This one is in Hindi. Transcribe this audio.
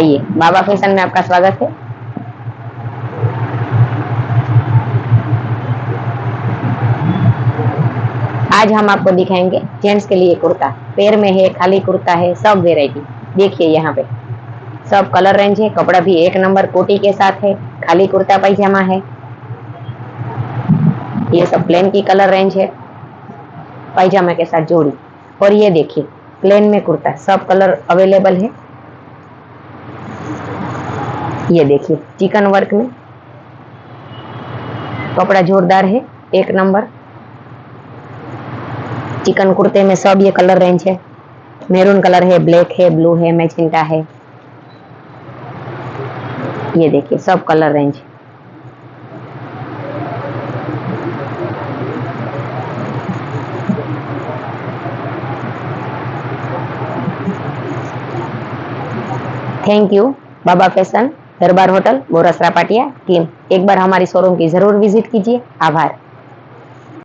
आइए, बाबा फैशन में आपका स्वागत है। आज हम आपको दिखाएंगे जेंट्स के लिए कुर्ता। पैर में है, खाली कुर्ता है, सब वेराइटी। देखिए यहाँ पे सब कलर रेंज है। कपड़ा भी एक नंबर कोटी के साथ है। खाली कुर्ता पैजामा है। ये सब प्लेन की कलर रेंज है, पैजामा के साथ जोड़ी। और ये देखिए प्लेन में कुर्ता, सब कलर अवेलेबल है। ये देखिए चिकन वर्क में कपड़ा जोरदार है, एक नंबर। चिकन कुर्ते में सब ये कलर रेंज है। मैरून कलर है, ब्लैक है, ब्लू है, मैजेंटा है। ये देखिए सब colour range. Thank you Baba fashion, दरबार होटल, बोरसरा पाटिया टीम। एक बार हमारी शोरूम की जरूर विजिट कीजिए। आभार।